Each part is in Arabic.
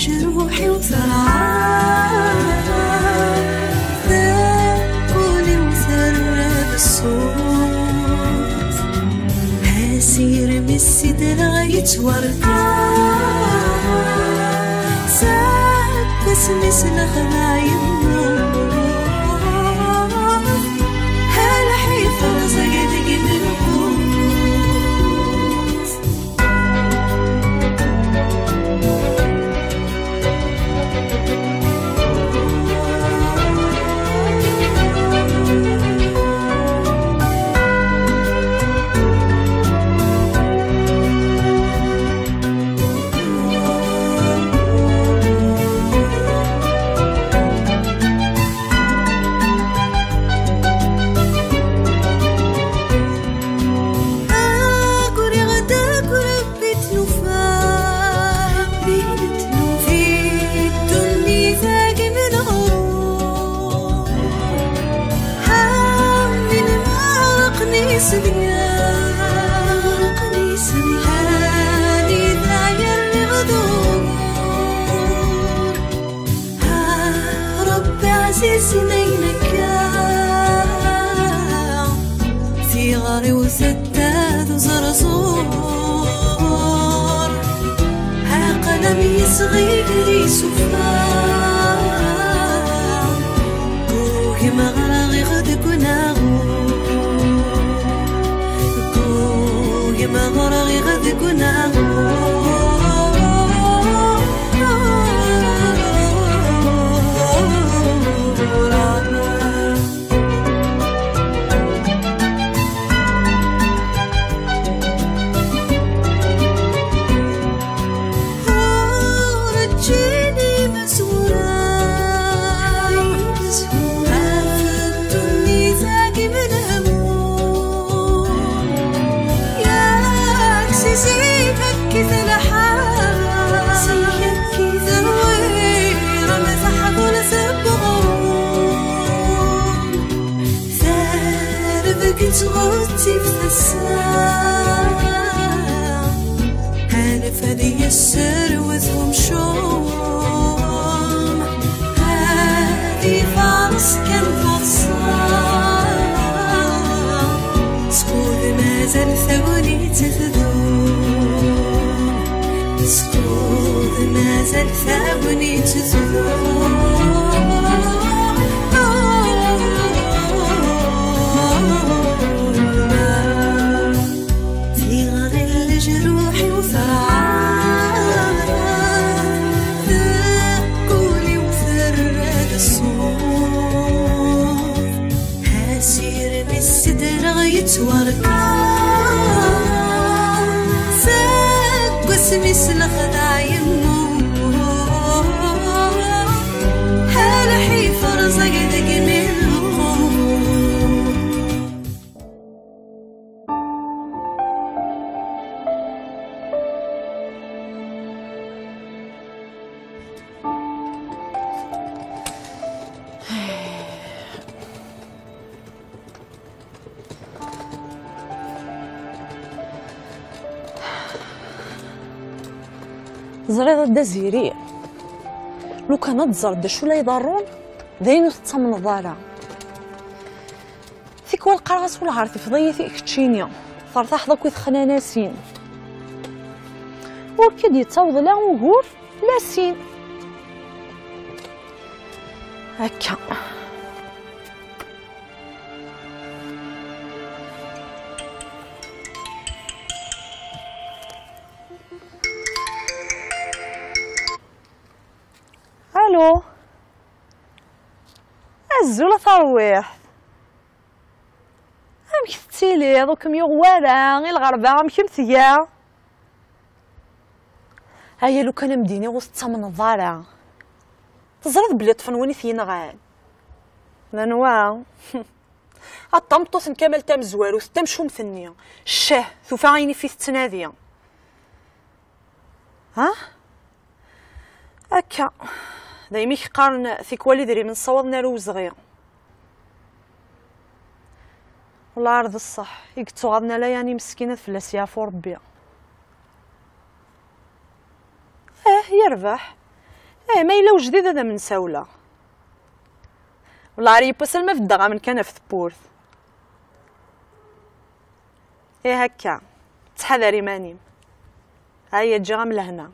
لجروحي وثرعان ثاقولي وثرب الصوت هاسير من السدرة يتورطان ساعد بس مثل خلايم هالحيفا زقدق من في غاري وسداد وزرزور ها قلمي صغير سفار روحي مغرغي غدك وناغور روحي مغرغي غدك وناغور غوتي في الساعة هانف هذي السر وذهم شوم هذي فارس كان فصام سكوذ مازال ثوني تذوب سكوذ مازال ثوني تذوب جروحي وثرعان ثقولي وثرد الصوت هاسير من السدرة يتورطان ساق واسمي سلخدع يموت هالحيفا رزقدق من زريضة دا زيري لو كان تزرد شو لا يضرون داين تتمن الضالع فيك والقراص ولا عارف فضيه فيك تشينيا فرطاح ضاك ويثخنا ناسين وكد يتوض لا وهور لا سين هكا الو الزوله ترويح امك تسيلي دوكم يغوالا غير الغربه امك مثيا هيا لو كان مديني وسط من الضارع تزرد بلي طفنوني فينا غال لانوا الطمطوس نكمل تام زوار وستمشو مثنيه الشاه ثوفا عيني في التناديه ها هكا دايما كيقارن ثيك والدري من صواب نارو صغير والله عرض الصح يقتو غادنا لا يعني مسكينه فلاس يعفو ربي يربح ما إلا وجديد هذا من ساولة والله عريب سلمى في الدغا من كان في ثبورث. هكا تحذري ماني هيا تجي غا من لهنا.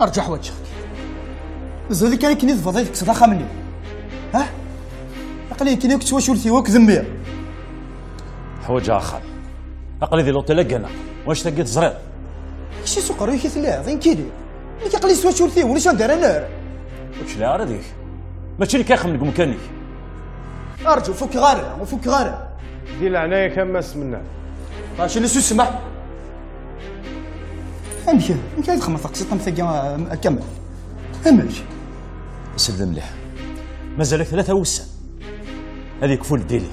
ارجع وجهك زولي كان كنيز فضيتك صداقه مني ها اقلي كني كنت واش ولتي وك ذميه حوايج اخر اقلي ذي لوطيل انا واش تلقيت زرير شي سكر ويكي ثلاث زين كيدي اللي كيقلي واش ولتي ولا شنو دار انا واش لا هذيك ماشي اللي كيخمم لك مكانك. ارجو فك غارة وفك غارة دي العنايه كان ماس منا ماشي اللي سمح امشي يمكن تخمم تقصي ثقه كمل امشي سلم مليح مازال 3 وسام هذيك كفول ديلي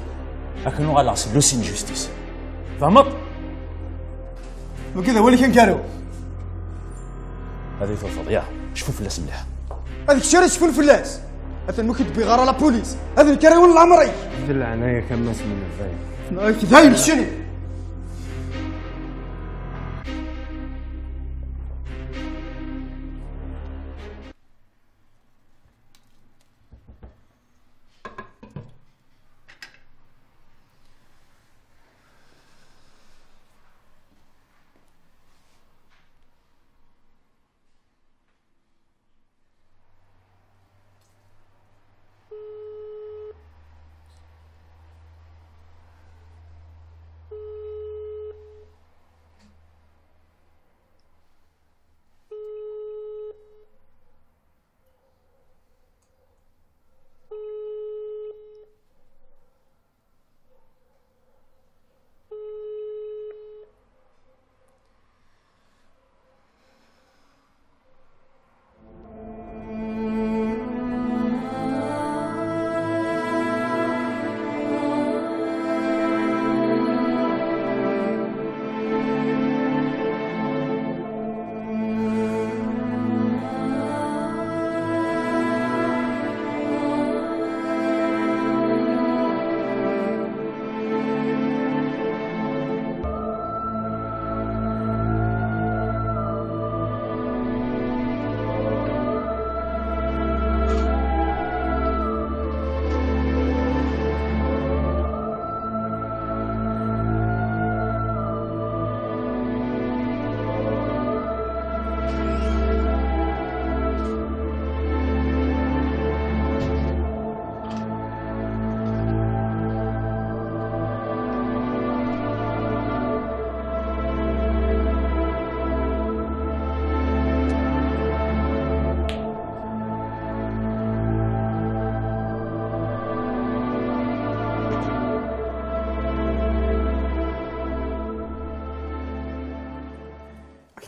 لكنو غالاص لوسين جوستيس فهمت وكذا هو اللي كان كارو هذه الفضيعه شوفوا فلاس مليح هذيك الشارع شوفوا الفلاس هذا ممكن تبي غاره لا بوليس هذا الكراون العمري دي العنايه كان ماس منا فاهم كذا شنو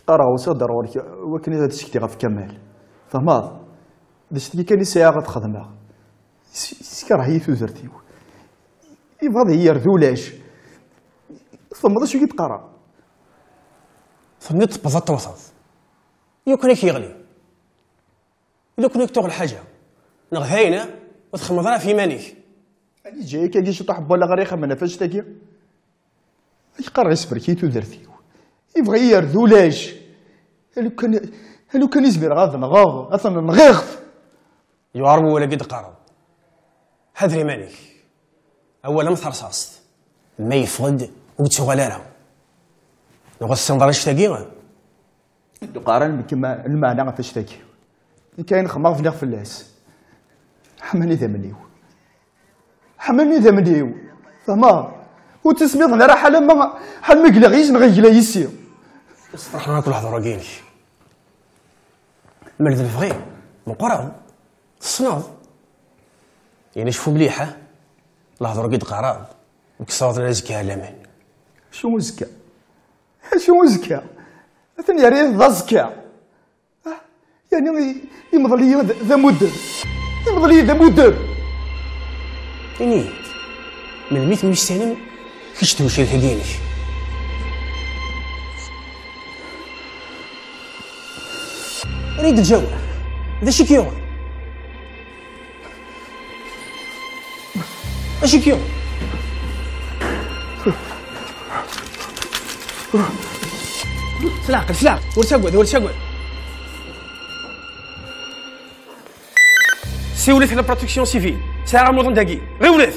قرا وصدر ولكن هذا الشيء غا في كمال فهمت هذا الشيء كان يساعي غتخدمها سكر هي ثوزرتي يبغى هي رذولاش ثم شو يتقرا ثم تبزط وسط يكون كيغلي الا كنت تغل حاجه نغهينا وتخمضنا في مانيك اني جاي كي شي طحب ولا غير يخمم فاش تاكي يقرا يصبر كي ثوزرتي يبغى يرذولاش هلو كان يزبر غاض نغاض اصلا نغيغ يعربوا ولا قد قارب حذري مانيك اولا مثرصاص ما يفقد وتشغلانه نغسل درجه تاكي قارن كما المعنى فاش تاكي كاين خمار في فلاس حماني ذا منيو فما وتسميض راه حال ما قلاغيش نغيلا يسير فرحنا كل لحظه راكينك مال ذا الفغي مقراو تصناض يعني شوفوا مليحه لحظه راكي قراب وكسرت رزقها الامان شو زكا ثاني راه ذا زكا يعني يمضي لي ذا مدر إني من الميت مش سالم كيش توشي الحقيني. ريد الجو ذا شي كيو اشي كيو سلاق ورشاقود سي ولات لا بروتيكسيون سيفيل ساعة رمضان داكي غير ولات.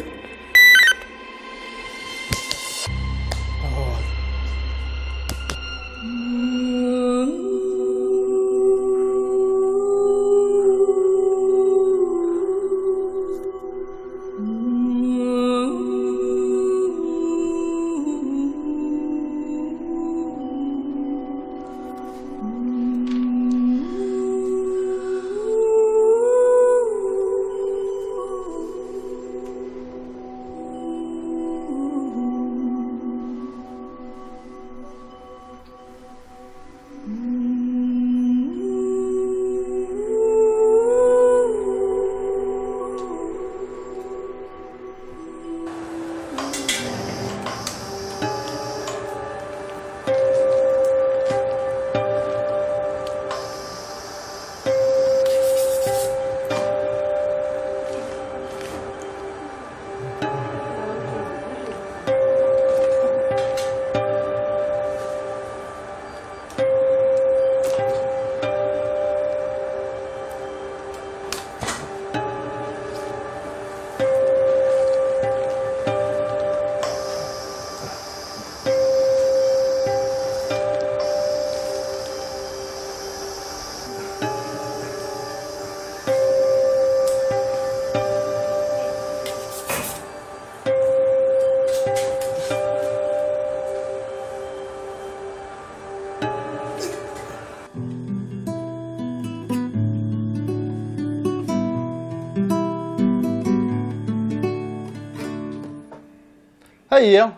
هيا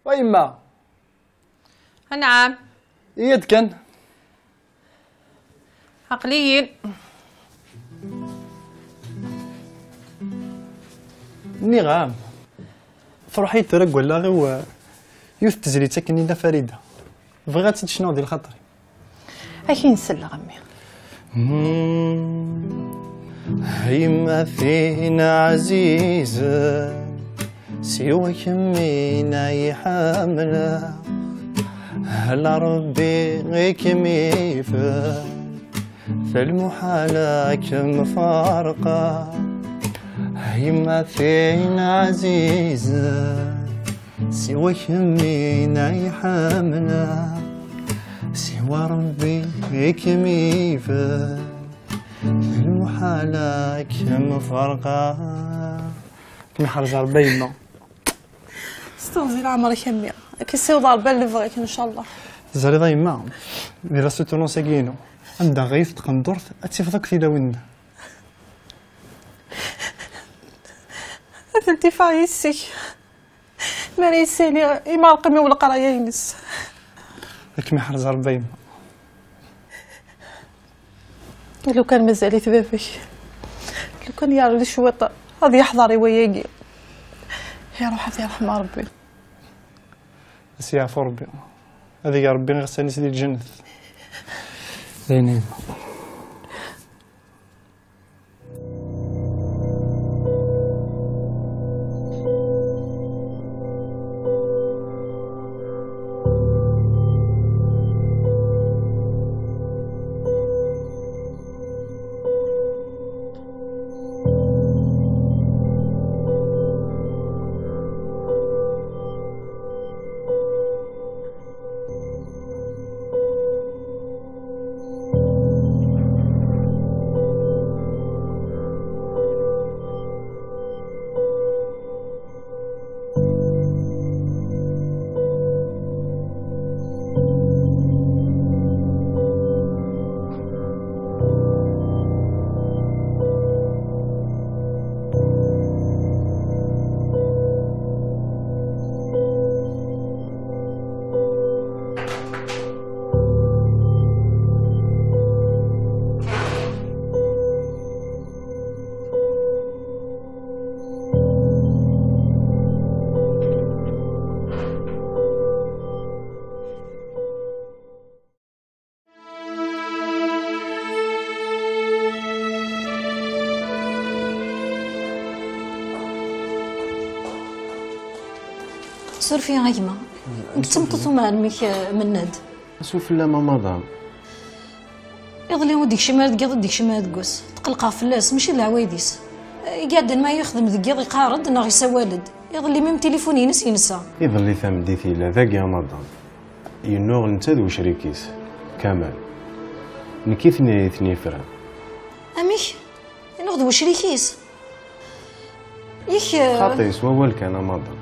ويما نعم يد كان عقليين نعم فرحي ترق ولا غير يوث تزري تكني لا فريده بغات شنو ديال خاطري اكي نسل غمي هيما فينا عزيزه سواك مينا يحامله هل ربي غيك ميفا في المحالة كم فارقة هيما فينا عزيزة سواك مينا يحامله سوى ربي غيك ميفا في المحالة كم فارقة كم حرجة ربينا استغفر عمرك يمي كيسيو ضربه اللي بغيك ان شاء الله زاري ضيما إذا ستونو ساكينو عندها غيث تقندرت أتفضك في داوينا أثلتي فايسي مريسيني إما القمي ولا قرايا ينس كم حرجة ربينا لو كان مازالي تبابك لو كان يعرف شويط هذا يحضري وياقي يا روح هذه رحمة ربي بس يعفو ربي هذه يا ربي غساني سيدي الجنة زينين سور فيها غيما تمططو مع الميك مناد سوف لا مدام يظلي وديك شي مال دقيض ديك شي مال دقوس تقلقها فلاس ماشي العوايديس قاعد ما يخدم دقيض يقارد ناغ يسوالد يظلي ميم تليفوني ينسى يظلي ثام ديتي لا ذاك يا مدام ينوغ نتا ذو شريكيس كمال نكيثني ثني فرا اميك نغدو شريكيس يك خاطي سوا كان مدام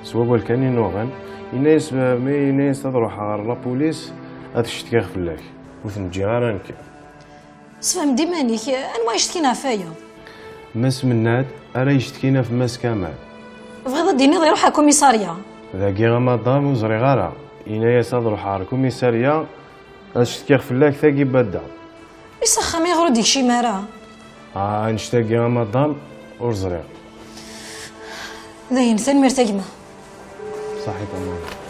سوا كان ينوغن يناس مي يناس تروح على لابوليس هتشتكي فلاك وثنجي غير انك سفهم ديمانيك انا ما يشتكينا فيا ماس مناد راه يشتكينا في ماس كمال بغيت ديني يروح على الكوميساريا ذاك يا مدام وزري غارة يناس تروح على الكوميساريا هتشتكي فلاك ثاقي بدا يسخم يغرو ديك شي مارا نشتاق يا مدام وزري داين ثان مرتقمه صحيح تمام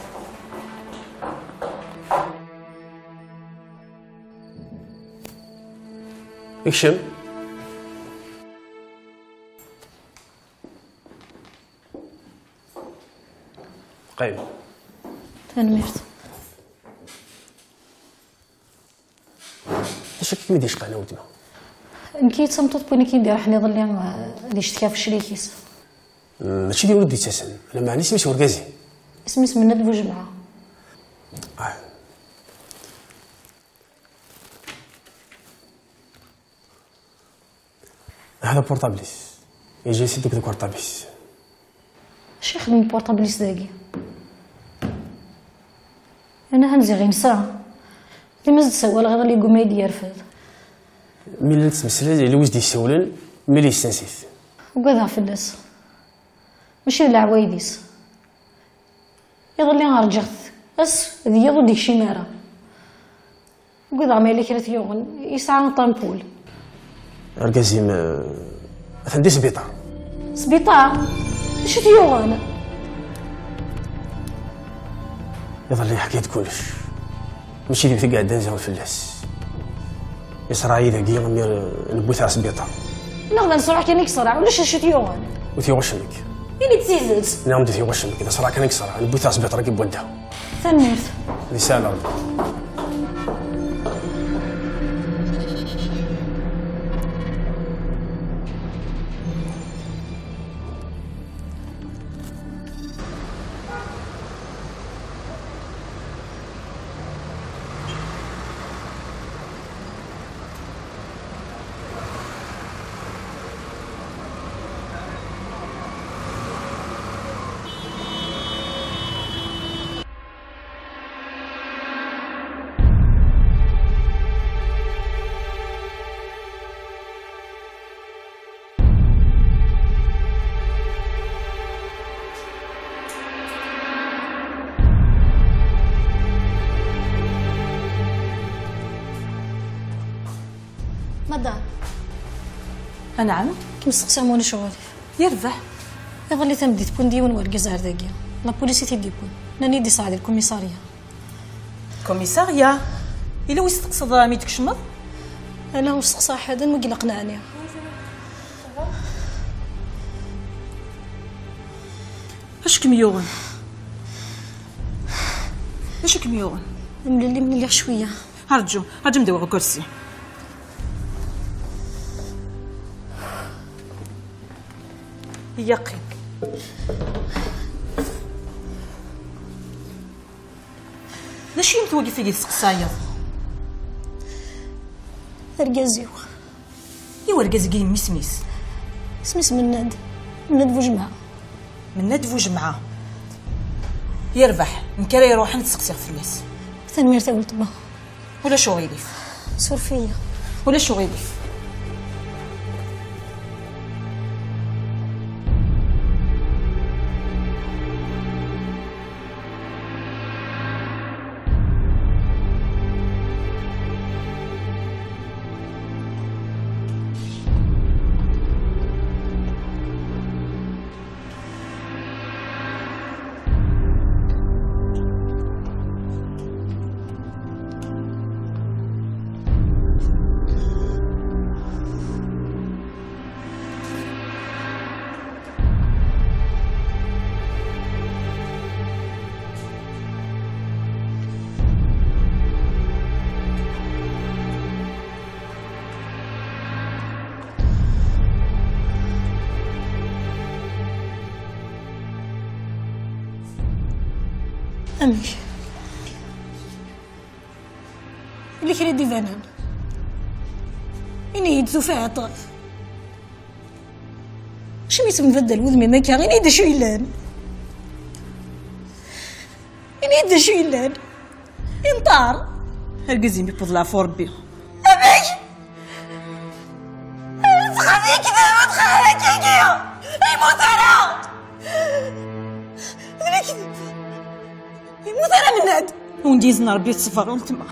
اكشم قايم ثان مرت اش كيف ما ديش قناه ودما نكيت سمطط بوني كي ندير حني ظلي غادي يشتكي في الشريكيس ماشي ديال ولدي تاسن انا ما عنديش ماشي وركازي اسمي مناد بوجمعه هذا بورطابليس يجي سيدك ذاك بورطابليس اش يخدم البورطابليس داكي انا هنزي غير نسا اللي ما زد سوال غير اللي يقوم يدي يرفد ملي تمسلا ديال وجدي يسولن ملي يستنسيت وكذا فلاس ماشي العوايديس يظلي غرجعت ديال ديك شي مارا وكذا مالي كرات يوغن يسعى طامبول ركازي ما عندي سبيطار سبيطار اش تيوغن يظل حكيت كلش ماشي ديك قاعد نزعل الفلاس يصرع ذاكي غمير نبوث على سبيطار نقدر نصرع كان يكسرع ولا اش تيوغن وثي وشمك اللي تزيدت نعم ديتي وشمك اذا صرع كان يكسرع نبوث على سبيطار كي بودا ثنيت رساله مدام نعم كي مستقسموني شغلي يربح يظلي تمدي تكون ديون ورقز هرداكيا لا بوليسي تيديكون ناني دي صاعد الكوميساريا كوميساريا الا ويس تقصد مي تكشمض انا وسقسا حدا ما قلقناني اش كميوغن اش كميوغن من اللي شويه هرجو مدوغ كرسي يقين ليش يمتوقف في السقسايا رقازيو ايوا رقازي مسميس سميس مناد بوجمعه مناد بوجمعه يربح نكري يروح نتسقسي في الناس ثاني مرتا قلت با ولا شو غيديف سور فيا ولا شو غيديف أمي اللي كريد ديفانان إني يدزوفها طاف شميت مبدل وذمي ما كان إني دشو يلان إني دشو يلان انطار هرقزي بيبوض العفو ربي أبي تخافي كذا ما تخافي كيكيو يموت أنا يموت أنا من هاد ونديزنا ربي تصفر ونتما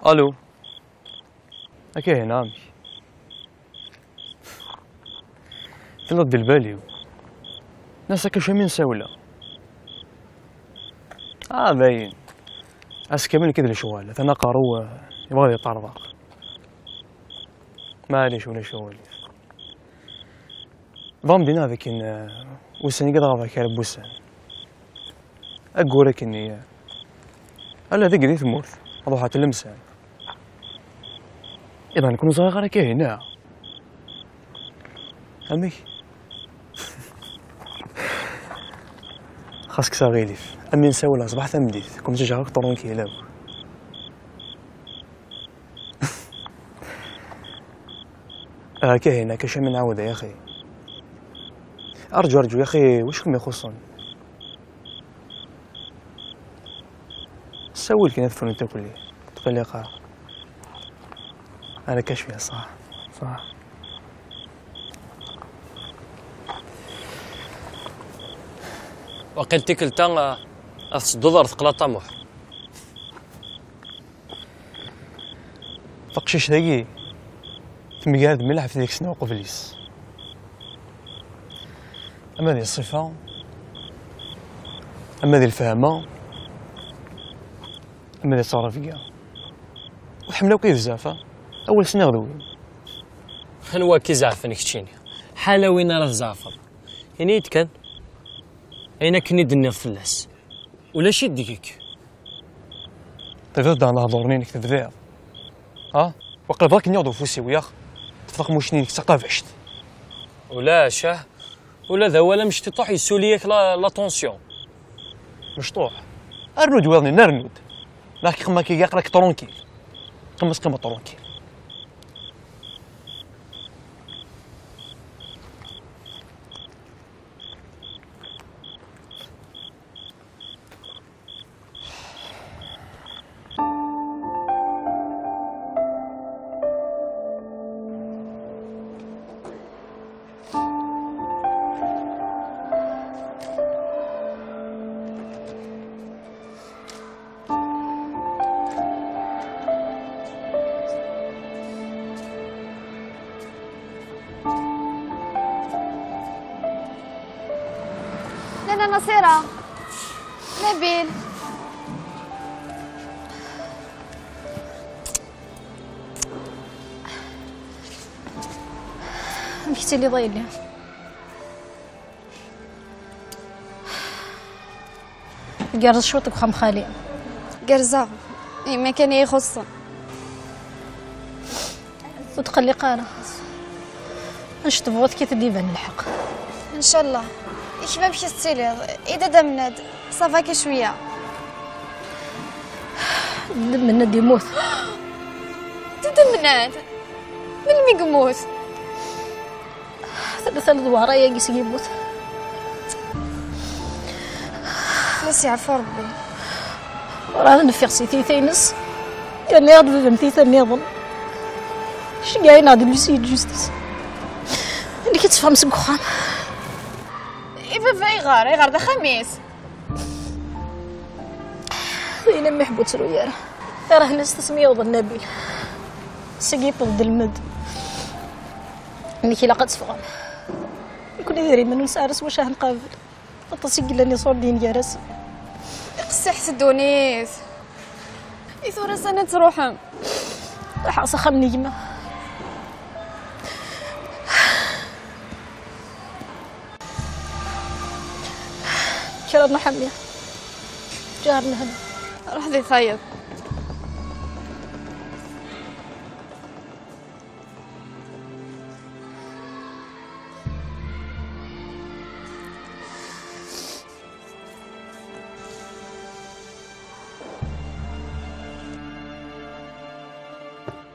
الو هكا هنا عمي تنض البالي ناس هكا شامين ساولة باين اس كامل كذا الشوال انا قارو يبغى يطربق معليش ولا شوال ضام دينا ذاك وسني قد غاضا كارب بوسان اقولك اني الا ذيك دي تموت اروح اتلمسان إذا نكون صغيرة كهنا أمي خاصك صغيليف أمي نساولها صباح تمديت كنت جاك طرونكي لاو كهنا كاش من عودة يا أخي أرجو يا أخي وشكم يخصون سوي لك نفسك أنت كلي تقول لي قار أنا كشفي صح وقلتك كلتا $10 ثقلا طموح فقشيش ذاكي تمقاد ملح في ذيك السنة وقبليس أما ذي الصفة أما ذي الفهمة أما ذي التصرفية وحملاو كيف زافة أول سنة غدوين هنوا كي زعفنك تشيني حالا وين راه زعفر يعني يتكن أين كني دني فلاس ولا شي ديك تفضل على هضورني كتذبيع وقال بغاك نيوضو فوسي وياخ تفرق موشنين كتعطى عشت ولا شاه ولا ذا ولا مش تطوح يسوليك لا طونسيون مشطوح ارنود ويرني نرنود لكن خما كي يقراك طرونكيل قمص قمة طرونكيل لانا نصيرة نبيل مشيتي لي ضايلي قرز شوطك بخم خالي قرزة ما كان يخصن وتقلي قارة اش تبغوت كي تديبان الحق ان شاء الله ايش ما بشي تسيليض اذا دمند صافاك شويه دمند يموت تدمناد من يموت ثلاث دوار يا قيس يموت يعفو ربي. راه نفيق سيتي تينس يعني غادي فهمتي تنظن شي كاين هاد لوسي جوستيس اللي كتفهم سك وخام. بابا يغار دا خميس الا ما حبوت روياره راه ناس تسميه وض النبيل سقيط ضد المد اللي كي لاقات تفهم يكون دايرين من نسارس واش نقابل طاسي قلاني صور دين جارس قصي حسدونيس يثور سنه تروحهم حاصه خمني يما شربنا حميه جارنا هنا روح ذي خيط.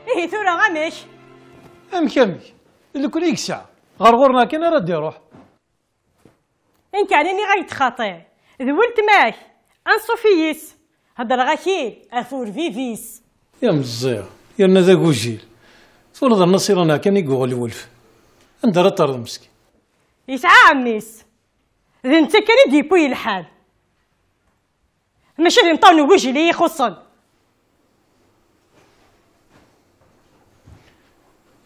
ايه ثورة غامش امك اللي كل يكسع غرغورنا كان راه يروح ان كان اني غيتخاطي ذولت ماك انصوفيس هضر غاكيل افور فيفيس يا مزير يرنا ذا كوجيل فرض النصير انا كان يقول الولف انت راه طرد مسكين يسعى عميس ذي انت كان يديبوي الحال ماشي اللي نطونو وجهي اللي يخصن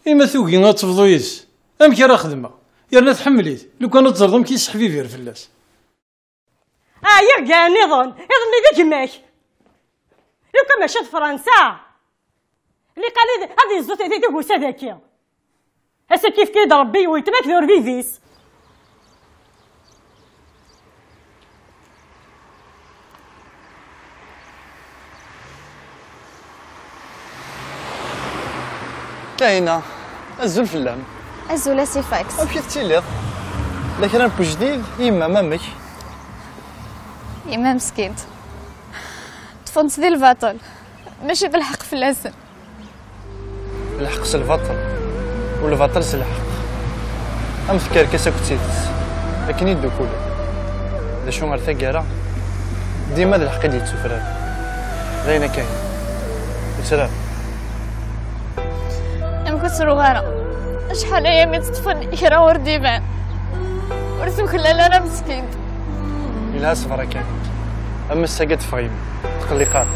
إما ثوقي غتفضو يس أمك راه خدمة يرنا تحمليت لو كان تزرضم كيسحب فير فلاس يرجع نظن ذاك ماك لو كان مشات فرنسا اللي قال لي هذه الزوت هذيك كوسا ذاكيا هسا كيف كيد ربي ويتماك ذور فيفيس كاينه الزول فلام الزول سي فاكس امشي تسيليض لكن انا بجديد يما مامك يما مسكينت تفونت ذي الباطل ماشي بالحق في الاسن الحق سلفاطل والباطل سلحق ام فكر كاسا كنتيتس لكن يدو كولو دا شو غير ثقيره ديما د الحق اللي تسفران غينا كاين وسلام كنت صغيرة شحال ايامي تطفن يرا ورديبان ورثو كلا انا مسكين إلا صفرا كان اما الساقات فغيم تقلقات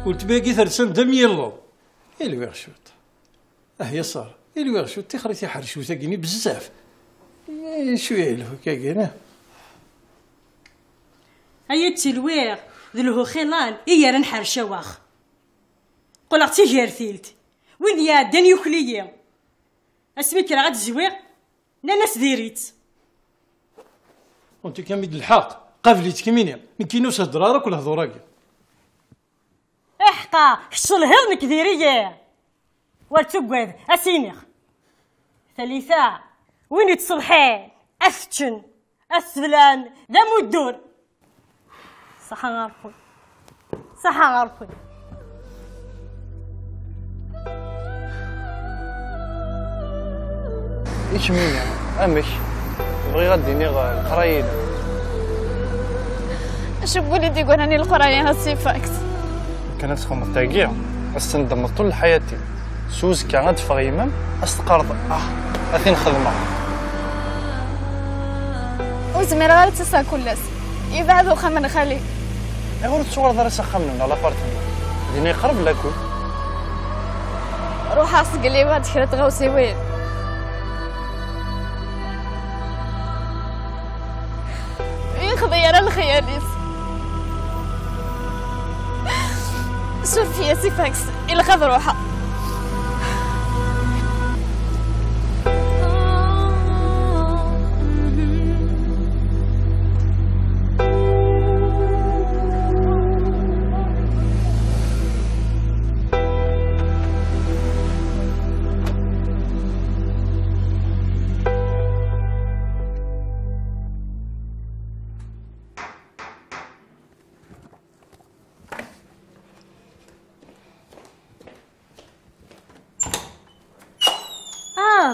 قلت باقي ثرسن دم يلو إلو يغشوت يا صار إلو يغشوت تخريتي حرشو ثاقيني بزاف شويه يلو كاكينا هيا تلويغ ذلهو خلال إيا رنحر شواخ قلقتي جارثيلت وين يا داني يخليا اسميك راه غاد الزويغ لا ناس ديريت وانت كامل الحق قافليت كمينيا نكينوس هضرارك ولا هضوراكي احقا حصل هضمك ديريا والتقوذ اسينيخ ثالثا وين تصبحين افتشن اسفلان ذا مدور صحا غارفون صحا غارفون ايش مين امك بغي غديني القرايين اش بوليدي يقول راني القرايه هاسي فاكس كانت تخمم تاكيا استندم طول حياتي سوز كانت فغيمم استقرض اثين خدمه وزمير غير تسا كلاس يبعدو خمن خالي غير تصور درس خمن على بارتنا ديني قرب لكم روح اسق لي بعد حرت غوسي وين خضيرة الخياليس شوف يا سي فاكس إلا خذ روحها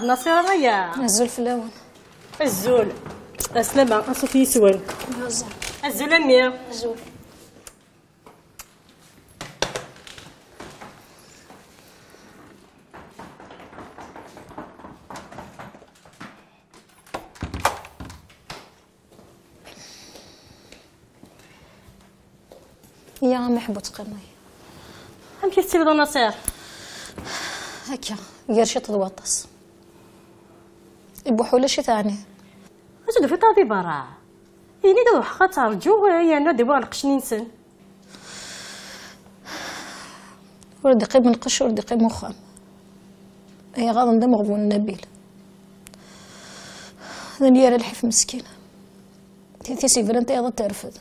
نصير ريا الزول في الاول الزول اسلامة اصوفي يسوان بزاف الزول امي الزول. يا محبوط قرني هم كيف تبدو نصير هكا غير شي تضوطس يبوحوا شي ثاني أجد في طبيب راه يعني دو حقا ترجو يا انا دابا القشني نسن ولدي قيب من قش ولدي قيب مخام هي غاضن دم غبون النبيل ذنيا الحيف مسكينه تيتي سيفرنت ايضا ترفد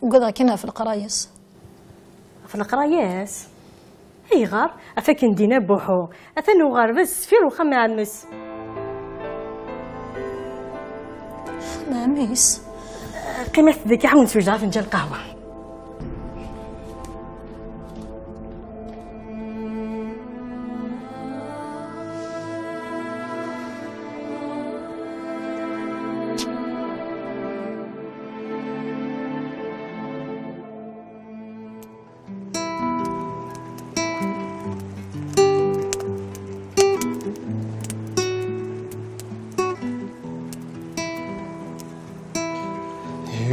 وقضى كنا في القرايس في القرايس هي غار افاك ندينا بوحو اثنو غار بس فير وخم عمس ماميس قيمة ذيك حاول نسوي فنجان قهوة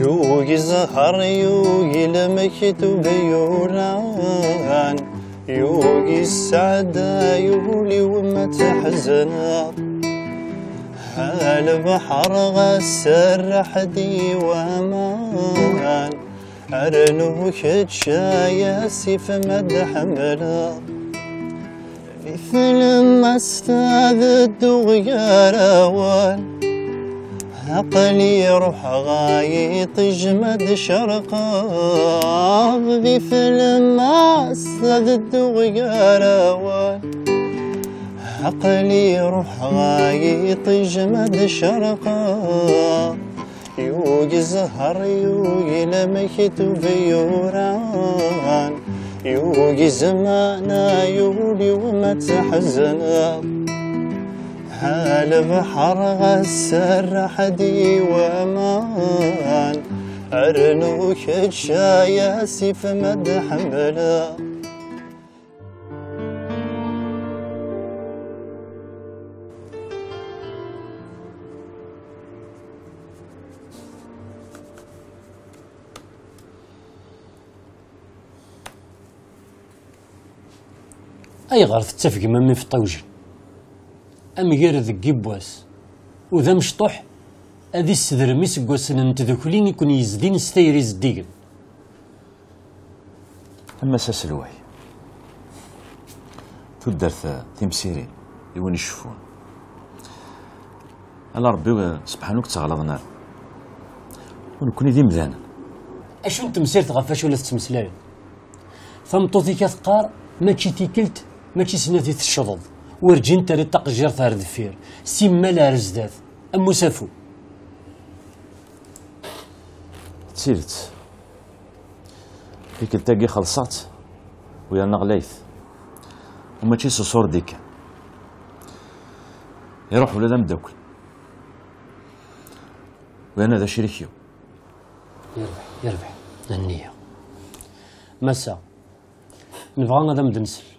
يوغي زهر يوغي لمكتو بيوران يوغي السعادة يولي وما تحزنا هالبحر غسر حدي وامان أرنو كتشايا سيف مد حملا مثل ما استاذ الدغيار أوان عقلي روح غايط جمد شرقا مثل ما استاذ الدغيار أوان عقلي روح غايط جمد شرقا يوغي زهر يوغي لمكتو بيوران يوغي زمانا يولي وما تحزنا هالبحر غسر حدي وامان أرنو كتشايا سيف مد حملا أي غار تتفق مامي في الطوجين أمغير ذك يبواس وذا مشطوح أذي السدرمي سكواسن نتذكلين يكون يزدين ستيري زديقن أما ساسلواي تودرت تمسيرين يوين يشوفون الله ربي سبحانه تغلظنا ونكون ذي مذانا أشو انت مسيرت غفاش ولا تتمسلاين ثمطوطي كثقار ماشي تيكلت ماشي سناتي الشظظ ورجين تاري تقجير ثار دفير سيما لا رزدات أمو سافو تسيرت هيك التاقي خلصات ويا نغليث وماشي سصور ديك يروح ولا مداكل وانا ذا شريكيو يربح النية مسا نبغى هذا مدنسل